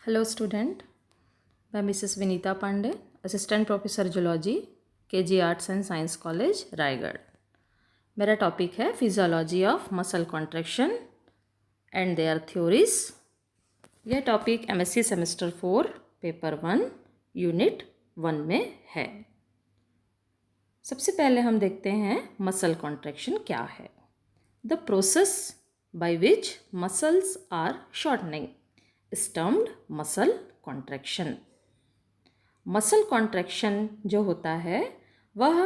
Hello student, मैं Mrs Vinita Pandey, assistant professor zoology, KG arts and science college Raigarh. मेरा topic है physiology of muscle contraction and their theories. यह topic MSc semester 4 paper 1 unit 1 में है। सबसे पहले हम देखते हैं मसल कॉन्ट्रैक्शन क्या है। The process by which muscles are shortening is termed muscle contraction. Muscle contraction जो होता है वह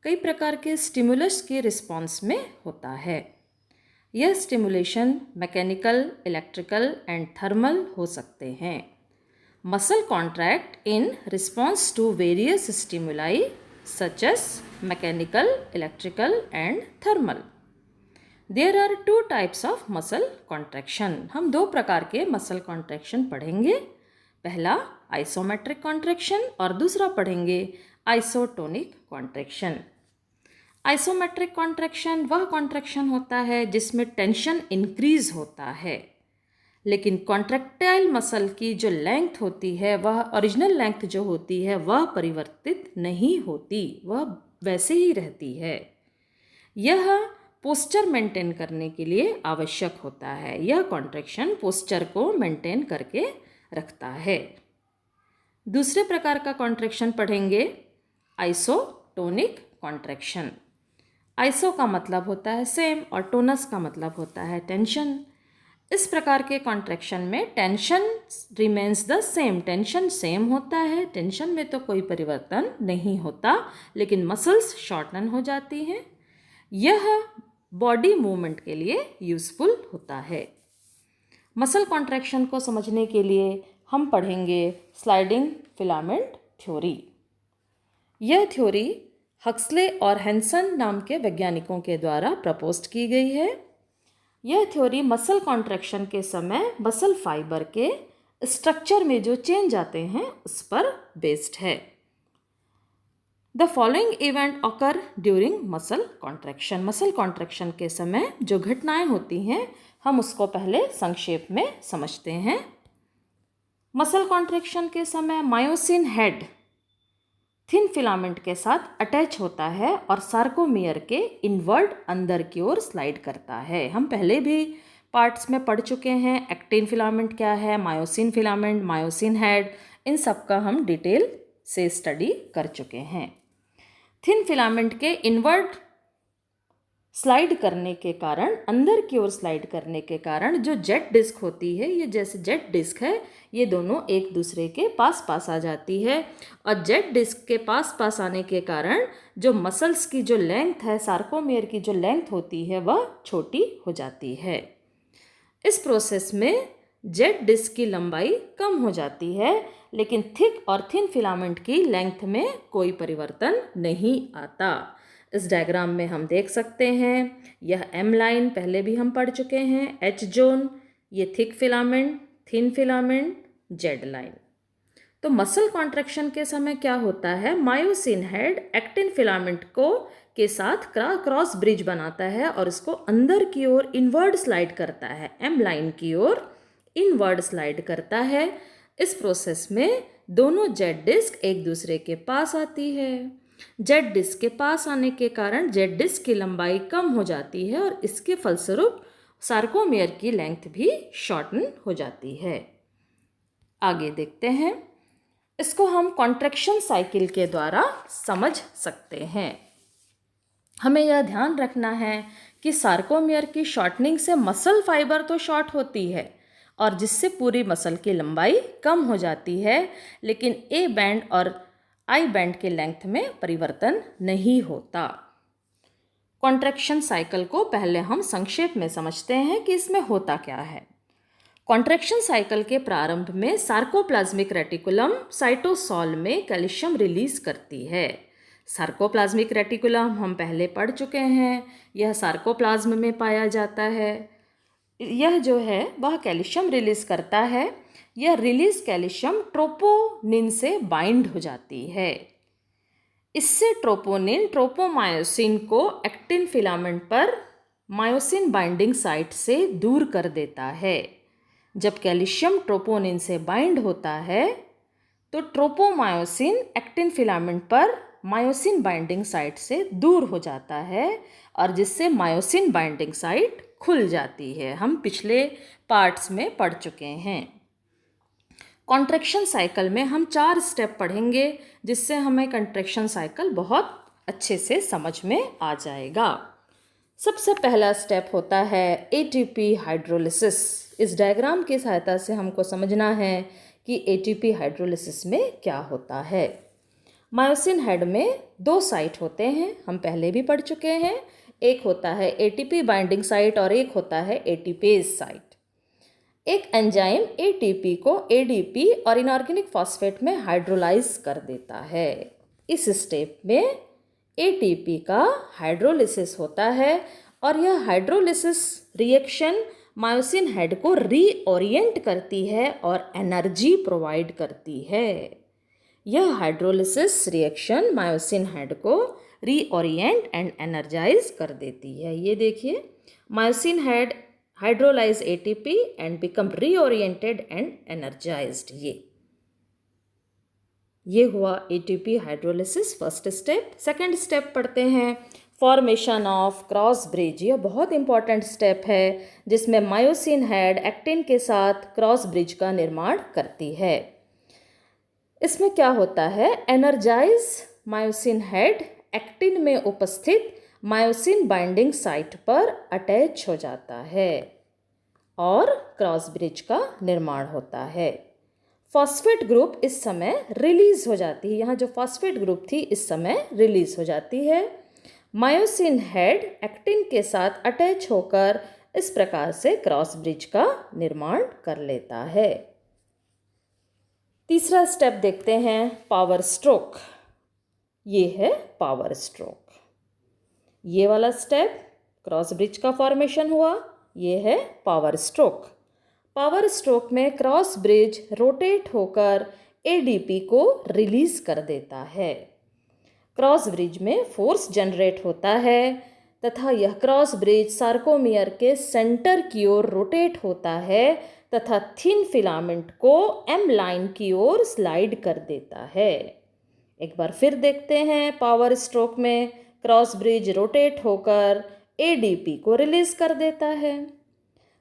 कई प्रकार के स्टिमुलस के रिस्पॉन्स में होता है। यह stimulation mechanical, electrical and thermal हो सकते हैं। Muscle contract in response to various stimuli such as mechanical, electrical and thermal. There are 2 types of muscle contraction. हम 2 प्रकार के मसल कॉन्ट्रैक्शन पढ़ेंगे। पहला आइसोमेट्रिक कॉन्ट्रैक्शन और दूसरा पढ़ेंगे आइसोटोनिक कॉन्ट्रैक्शन। आइसोमेट्रिक कॉन्ट्रैक्शन वह कॉन्ट्रैक्शन होता है जिसमें टेंशन इंक्रीज होता है, लेकिन कॉन्ट्रैक्टाइल मसल की जो लेंथ होती है वह ओरिजिनल लेंथ जो होती है वह परिवर्तित नहीं होती, वह वैसे ही रहती है। यह पोस्चर मेंटेन करने के लिए आवश्यक होता है। यह कॉन्ट्रैक्शन पोस्चर को मेंटेन करके रखता है। दूसरे प्रकार का कॉन्ट्रैक्शन पढ़ेंगे आइसोटोनिक कॉन्ट्रैक्शन। आइसो का मतलब होता है सेम और टोनस का मतलब होता है टेंशन। इस प्रकार के कॉन्ट्रैक्शन में tension remains the same, tension same होता है, टेंशन में तो कोई परिवर्तन नहीं होता, लेकिन मसल्स शॉर्टन हो जाती हैं। यह बॉडी मूवमेंट के लिए यूज़फुल होता है। मसल कॉन्ट्रैक्शन को समझने के लिए हम पढ़ेंगे स्लाइडिंग फिलामेंट थ्योरी। यह थ्योरी हक्सले और हैंसन नाम के वैज्ञानिकों के द्वारा प्रपोज्ड की गई है। यह थ्योरी मसल कॉन्ट्रैक्शन के समय मसल फाइबर के स्ट्रक्चर में जो चेंज आते हैं उस पर बेस्ड है। The following event occur during muscle contraction. Muscle contraction के समय जो घटनाएं होती हैं हम उसको पहले संक्षेप में समझते हैं। मसल कॉन्ट्रैक्शन के समय मायोसिन हेड थिन फिलामेंट के साथ अटैच होता है और सार्कोमियर के इनवर्ड अंदर की ओर स्लाइड करता है। हम पहले भी पार्ट्स में पढ़ चुके हैं एक्टिन फिलामेंट क्या है, मायोसिन फिलामेंट, मायोसिन हेड, इन सब का हम डिटेल से स्टडी कर चुके हैं। थिन फिलामेंट के इनवर्ड स्लाइड करने के कारण, अंदर की ओर स्लाइड करने के कारण जो जेट डिस्क होती है, ये जैसे जेट डिस्क है, ये दोनों एक दूसरे के पास पास आ जाती है और जेट डिस्क के पास पास आने के कारण जो मसल्स की जो लेंथ है, सार्कोमियर की जो लेंथ होती है वह छोटी हो जाती है। इस प्रोसेस में जेट डिस्क की लंबाई कम हो जाती है, लेकिन थिक और थिन फिलामेंट की लेंथ में कोई परिवर्तन नहीं आता। इस डायग्राम में हम देख सकते हैं, यह एम लाइन पहले भी हम पढ़ चुके हैं, एच जोन, ये thick filament, thin filament, Z line. तो मसल कॉन्ट्रैक्शन के समय क्या होता है, मायोसिन हेड एक्टिन फिलामेंट को के साथ क्रॉस ब्रिज बनाता है और इसको अंदर की ओर इनवर्ड स्लाइड करता है, एम लाइन की ओर इनवर्ड स्लाइड करता है। इस प्रोसेस में दोनों जेट डिस्क एक दूसरे के पास आती है। जेट डिस्क के पास आने के कारण जेट डिस्क की लंबाई कम हो जाती है और इसके फलस्वरूप सार्कोमियर की लेंथ भी शॉर्टन हो जाती है। आगे देखते हैं, इसको हम कॉन्ट्रैक्शन साइकिल के द्वारा समझ सकते हैं। हमें यह ध्यान रखना है कि सार्कोमियर की शॉर्टनिंग से मसल फाइबर तो शॉर्ट होती है और जिससे पूरी मसल की लंबाई कम हो जाती है, लेकिन ए बैंड और आई बैंड के लेंथ में परिवर्तन नहीं होता। कॉन्ट्रैक्शन साइकिल को पहले हम संक्षेप में समझते हैं कि इसमें होता क्या है। कॉन्ट्रैक्शन साइकिल के प्रारंभ में सार्कोप्लाज्मिक रेटिकुलम साइटोसॉल में कैल्शियम रिलीज करती है। सार्कोप्लाज्मिक रेटिकुलम हम पहले पढ़ चुके हैं, यह सार्कोप्लाज्म में पाया जाता है। यह जो है वह कैल्शियम रिलीज करता है। यह रिलीज कैल्शियम ट्रोपोनिन से बाइंड हो जाती है। इससे ट्रोपोनिन ट्रोपोमायोसिन को एक्टिन फिलामेंट पर मायोसिन बाइंडिंग साइट से दूर कर देता है। जब कैल्शियम ट्रोपोनिन से बाइंड होता है तो ट्रोपोमायोसिन एक्टिन फिलामेंट पर मायोसिन बाइंडिंग साइट से दूर हो जाता है और जिससे मायोसिन बाइंडिंग साइट खुल जाती है। हम पिछले पार्ट्स में पढ़ चुके हैं। कॉन्ट्रैक्शन साइकिल में हम 4 स्टेप पढ़ेंगे जिससे हमें कॉन्ट्रैक्शन साइकिल बहुत अच्छे से समझ में आ जाएगा। सबसे पहला स्टेप होता है एटीपी हाइड्रोलिसिस। इस डायग्राम की सहायता से हमको समझना है कि एटीपी हाइड्रोलिसिस में क्या होता है। मायोसिन हेड में 2 साइट होते हैं, हम पहले भी पढ़ चुके हैं। एक होता है एटीपी बाइंडिंग साइट और एक होता है एटीपेज साइट। एक एंजाइम एटीपी को एडीपी और इनऑर्गेनिक फॉस्फेट में हाइड्रोलाइज कर देता है। इस स्टेप में एटीपी का हाइड्रोलिसिस होता है और यह हाइड्रोलिसिस रिएक्शन मायोसिन हेड को रीओरिएंट करती है और एनर्जी प्रोवाइड करती है। यह हाइड्रोलिसिस रिएक्शन मायोसिन हेड को रीओरिएंट एंड एनर्जाइज कर देती है। ये देखिए, myosin head hydrolyse ATP and become reoriented and energised. ये हुआ ATP hydrolysis first step. Second step पढ़ते हैं फॉर्मेशन ऑफ क्रॉस ब्रिज। यह बहुत इंपॉर्टेंट स्टेप है जिसमें मायोसिन हेड एक्टिन के साथ क्रॉस ब्रिज का निर्माण करती है। इसमें क्या होता है, एनर्जाइज मायोसिन हेड एक्टिन में उपस्थित मायोसिन बाइंडिंग साइट पर अटैच हो जाता है और क्रॉस ब्रिज का निर्माण होता है। फॉस्फेट ग्रुप इस समय रिलीज हो जाती है। यहाँ जो फॉस्फेट ग्रुप थी इस समय रिलीज हो जाती है। मायोसिन हेड एक्टिन के साथ अटैच होकर इस प्रकार से क्रॉस ब्रिज का निर्माण कर लेता है। तीसरा स्टेप देखते हैं पावर स्ट्रोक। ये है पावर स्ट्रोक। ये वाला स्टेप क्रॉस ब्रिज का फॉर्मेशन हुआ, ये है पावर स्ट्रोक। पावर स्ट्रोक में क्रॉस ब्रिज रोटेट होकर एडीपी को रिलीज कर देता है। क्रॉस ब्रिज में फोर्स जनरेट होता है तथा यह क्रॉस ब्रिज सार्कोमियर के सेंटर की ओर रोटेट होता है तथा थिन फिलामेंट को एम लाइन की ओर स्लाइड कर देता है। एक बार फिर देखते हैं, पावर स्ट्रोक में क्रॉस ब्रिज रोटेट होकर एडीपी को रिलीज कर देता है।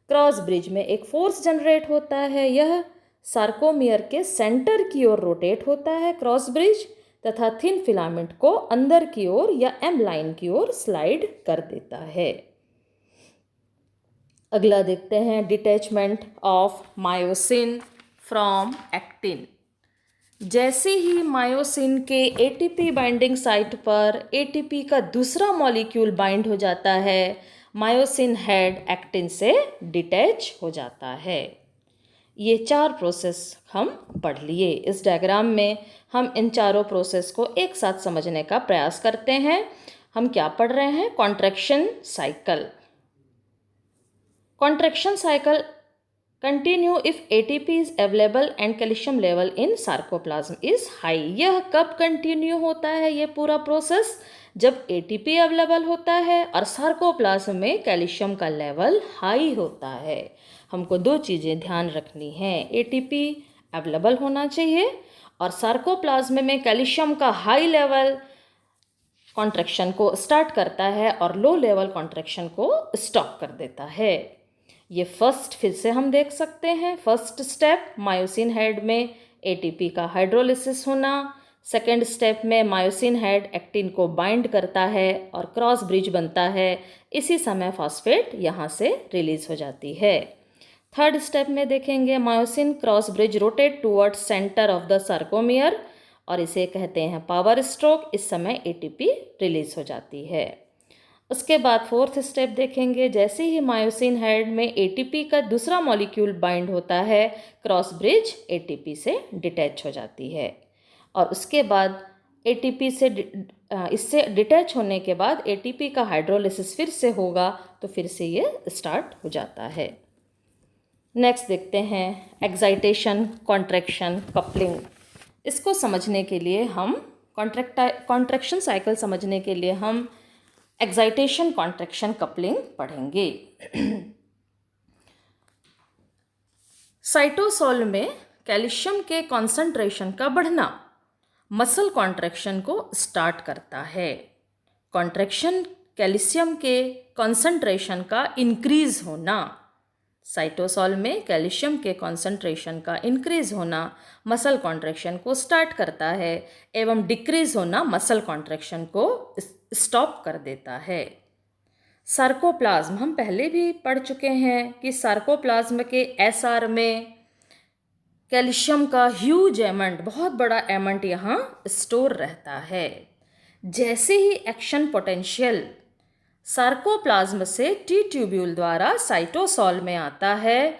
क्रॉस ब्रिज में एक फोर्स जनरेट होता है, यह सार्कोमियर के सेंटर की ओर रोटेट होता है क्रॉस ब्रिज तथा थिन फिलामेंट को अंदर की ओर या एम लाइन की ओर स्लाइड कर देता है। अगला देखते हैं detachment of myosin from actin. जैसे ही मायोसिन के एटीपी बाइंडिंग साइट पर एटीपी का दूसरा मॉलिक्यूल बाइंड हो जाता है, मायोसिन हेड एक्टिन से डिटैच हो जाता है। ये 4 प्रोसेस हम पढ़ लिए। इस डायग्राम में हम इन चारों प्रोसेस को एक साथ समझने का प्रयास करते हैं। हम क्या पढ़ रहे हैं, contraction cycle. Contraction cycle continue if ATP is available and calcium level in sarcoplasm is high. यह कब कंटिन्यू होता है ये पूरा प्रोसेस, जब एटीपी अवेलेबल होता है और सार्कोप्लाज्म में कैल्शियम का लेवल हाई होता है। हमको 2 चीज़ें ध्यान रखनी है, एटीपी अवेलेबल होना चाहिए और सार्कोप्लाज्म में कैल्शियम का हाई लेवल कॉन्ट्रैक्शन को स्टार्ट करता है और लो लेवल कॉन्ट्रैक्शन को स्टॉप कर देता है। ये फर्स्ट फिर से हम देख सकते हैं। फर्स्ट स्टेप मायोसिन हेड में एटीपी का हाइड्रोलिसिस होना। सेकेंड स्टेप में मायोसिन हेड एक्टिन को बाइंड करता है और क्रॉस ब्रिज बनता है। इसी समय फॉस्फेट यहाँ से रिलीज हो जाती है। थर्ड स्टेप में देखेंगे myosin cross bridge rotate towards centre of the sarcomere और इसे कहते हैं पावर स्ट्रोक। इस समय एटीपी रिलीज हो जाती है। उसके बाद फोर्थ स्टेप देखेंगे, जैसे ही मायोसिन हेड में एटीपी का दूसरा मॉलिक्यूल बाइंड होता है, क्रॉस ब्रिज एटीपी से डिटैच हो जाती है और उसके बाद एटीपी से इससे डिटैच होने के बाद एटीपी का हाइड्रोलिसिस फिर से होगा तो फिर से ये स्टार्ट हो जाता है। नेक्स्ट देखते हैं एक्साइटेशन, कॉन्ट्रैक्शन, कपलिंग। इसको समझने के लिए हम कॉन्ट्रैक्शन साइकिल समझने के लिए हम एक्साइटेशन, कॉन्ट्रैक्शन, कपलिंग पढ़ेंगे। साइटोसोल में कैल्शियम के कॉन्सेंट्रेशन का बढ़ना मसल कॉन्ट्रैक्शन को स्टार्ट करता है। कॉन्ट्रैक्शन कैल्शियम के कॉन्सेंट्रेशन का इंक्रीज होना, साइटोसोल में कैल्शियम के कॉन्सेंट्रेशन का इंक्रीज होना मसल कॉन्ट्रैक्शन को स्टार्ट करता है एवं डिक्रीज होना मसल कॉन्ट्रैक्शन को स्टॉप कर देता है। सार्कोप्लाज्म हम पहले भी पढ़ चुके हैं कि सार्कोप्लाज्म के एसआर में कैल्शियम का ह्यूज एमंट, बहुत बड़ा एमंट यहाँ स्टोर रहता है। जैसे ही एक्शन पोटेंशियल सार्कोप्लाज्म से टी ट्यूब्यूल द्वारा साइटोसोल में आता है,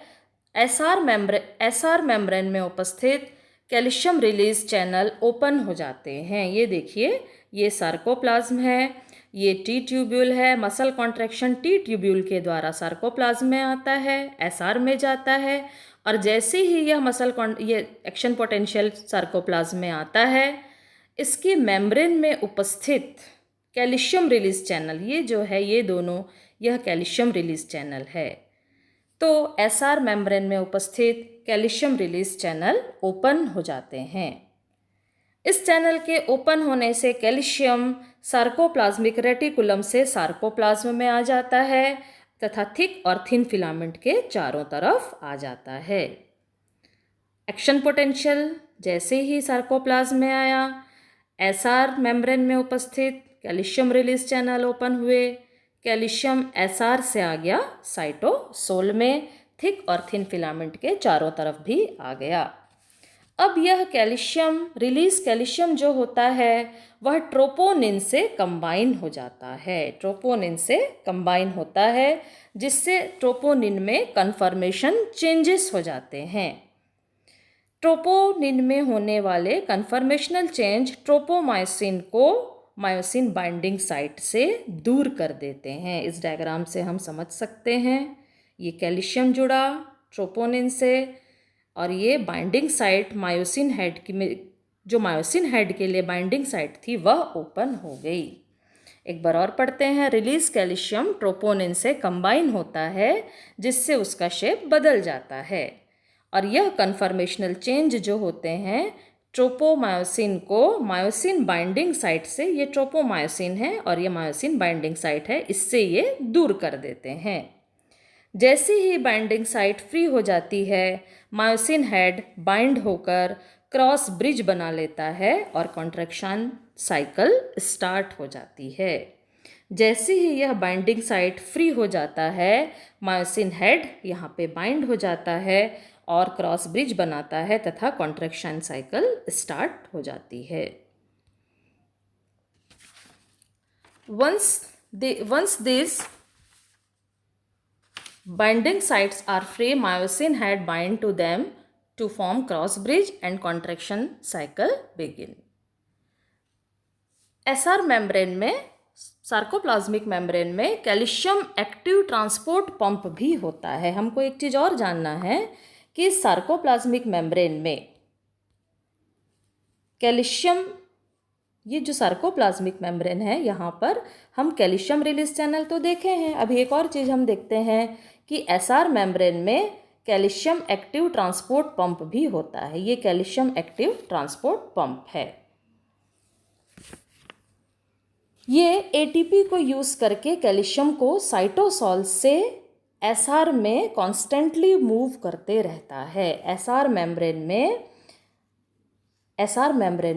एसआर मेम्ब्रेन में उपस्थित कैल्शियम रिलीज चैनल ओपन हो जाते हैं। ये देखिए, ये सार्कोप्लाज्म है, ये टी ट्यूब्यूल है। मसल कॉन्ट्रैक्शन टी ट्यूब्यूल के द्वारा सार्कोप्लाज्म में आता है, एसआर में जाता है, और जैसे ही ये एक्शन पोटेंशियल सार्कोप्लाज्म में आता है, इसकी मेम्ब्रेन में उपस्थित कैल्शियम रिलीज चैनल, ये जो है ये दोनों, यह कैल्शियम रिलीज चैनल है। तो एसआर मेम्ब्रेन में उपस्थित कैल्शियम रिलीज चैनल ओपन हो जाते हैं। इस चैनल के ओपन होने से कैल्शियम सार्कोप्लाज्मिक रेटिकुलम से सार्कोप्लाज्म में आ जाता है तथा थिक और थिन फिलामेंट के चारों तरफ आ जाता है। एक्शन पोटेंशियल जैसे ही सार्कोप्लाज्म में आया, एसआर मेम्ब्रेन में उपस्थित कैल्शियम रिलीज चैनल ओपन हुए, कैल्शियम एसआर से आ गया साइटोसोल में, थिक और थिन फिलामेंट के चारों तरफ भी आ गया। अब यह कैल्शियम जो होता है वह ट्रोपोनिन से कंबाइन हो जाता है, ट्रोपोनिन से कंबाइन होता है, जिससे ट्रोपोनिन में कन्फर्मेशन चेंजेस हो जाते हैं। ट्रोपोनिन में होने वाले कन्फर्मेशनल चेंज ट्रोपोमायोसिन को मायोसिन बाइंडिंग साइट से दूर कर देते हैं। इस डायग्राम से हम समझ सकते हैं, ये कैल्शियम जुड़ा ट्रोपोनिन से, और ये बाइंडिंग साइट मायोसिन हेड की में, जो मायोसिन हेड के लिए बाइंडिंग साइट थी, वह ओपन हो गई। एक बार और पढ़ते हैं। रिलीज कैल्शियम ट्रोपोनिन से कंबाइन होता है, जिससे उसका शेप बदल जाता है, और यह कन्फर्मेशनल चेंज जो होते हैं ट्रोपोमायोसिन को मायोसिन बाइंडिंग साइट से, ये ट्रोपोमायोसिन है और ये मायोसिन बाइंडिंग साइट है, इससे ये दूर कर देते हैं। जैसे ही बाइंडिंग साइट फ्री हो जाती है, मायोसिन हेड बाइंड होकर क्रॉस ब्रिज बना लेता है और कॉन्ट्रैक्शन साइकिल स्टार्ट हो जाती है। जैसे ही यह बाइंडिंग साइट फ्री हो जाता है, मायोसिन हेड यहाँ पे बाइंड हो जाता है और क्रॉस ब्रिज बनाता है तथा कॉन्ट्रैक्शन साइकिल स्टार्ट हो जाती है। Once these binding sites are free, myosin head bind to them to form cross bridge and contraction cycle begin. SR membrane में, सार्कोप्लाज्मिक मेम्ब्रेन में कैल्शियम एक्टिव ट्रांसपोर्ट पंप भी होता है। हमको एक चीज़ और जानना है कि सार्कोप्लाज्मिक मेम्ब्रेन में कैल्शियम, ये जो सार्कोप्लाज्मिक मेम्ब्रेन है, यहाँ पर हम कैल्शियम रिलीज चैनल तो देखे हैं। अभी एक और चीज़ हम देखते हैं कि एसआर मेम्ब्रेन में कैल्शियम एक्टिव ट्रांसपोर्ट पंप भी होता है। ये कैल्शियम एक्टिव ट्रांसपोर्ट पंप है। ये एटीपी को यूज़ करके कैल्शियम को साइटोसोल से एसआर में कॉन्स्टेंटली मूव करते रहता है। एसआर मेम्ब्रेन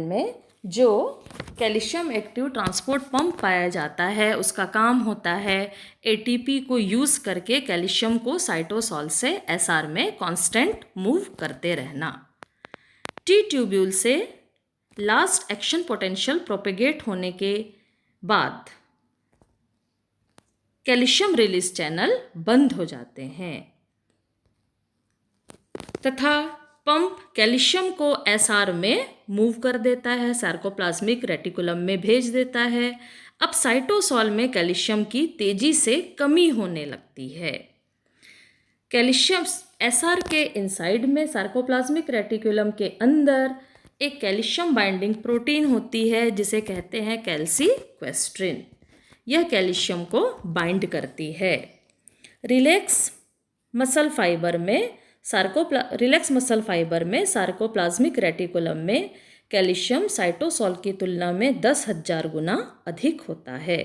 में जो कैल्शियम एक्टिव ट्रांसपोर्ट पंप पाया जाता है, उसका काम होता है एटीपी को यूज़ करके कैल्शियम को साइटोसोल से एसआर में कांस्टेंट मूव करते रहना। टी ट्यूब्यूल से लास्ट एक्शन पोटेंशियल प्रोपेगेट होने के बाद कैल्शियम रिलीज चैनल बंद हो जाते हैं तथा पंप कैल्शियम को एसआर में मूव कर देता है, सार्कोप्लाज्मिक रेटिकुलम में भेज देता है। अब साइटोसोल में कैल्शियम की तेजी से कमी होने लगती है। कैल्शियम एसआर के इनसाइड में, सार्कोप्लाज्मिक रेटिकुलम के अंदर एक कैल्शियम बाइंडिंग प्रोटीन होती है जिसे कहते हैं कैल्सीक्वेस्ट्रिन। यह कैल्शियम को बाइंड करती है। रिलैक्स मसल फाइबर में रिलैक्स मसल फाइबर में सार्कोप्लाज्मिक रेटिकुलम में कैल्शियम साइटोसोल की तुलना में 10,000 गुना अधिक होता है।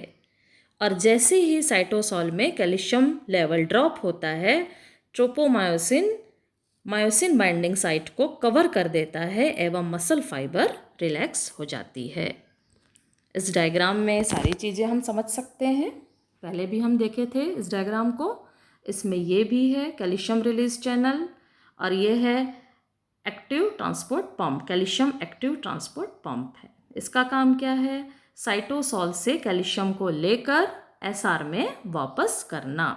और जैसे ही साइटोसोल में कैल्शियम लेवल ड्रॉप होता है, ट्रोपोमायोसिन मायोसिन बाइंडिंग साइट को कवर कर देता है एवं मसल फाइबर रिलैक्स हो जाती है। इस डायग्राम में सारी चीज़ें हम समझ सकते हैं, पहले भी हम देखे थे इस डायग्राम को। इसमें ये भी है कैल्शियम रिलीज चैनल और ये है active transport pump, calcium active transport pump है। इसका काम क्या है? साइटोसोल से कैल्शियम को लेकर एसआर में वापस करना।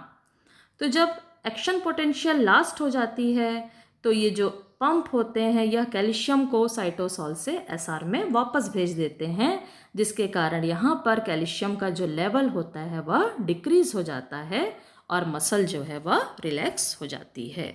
तो जब एक्शन पोटेंशियल लास्ट हो जाती है तो ये जो पंप होते हैं यह कैल्शियम को साइटोसोल से एसआर में वापस भेज देते हैं, जिसके कारण यहाँ पर कैल्शियम का जो लेवल होता है वह डिक्रीज हो जाता है और मसल जो है वह रिलैक्स हो जाती है।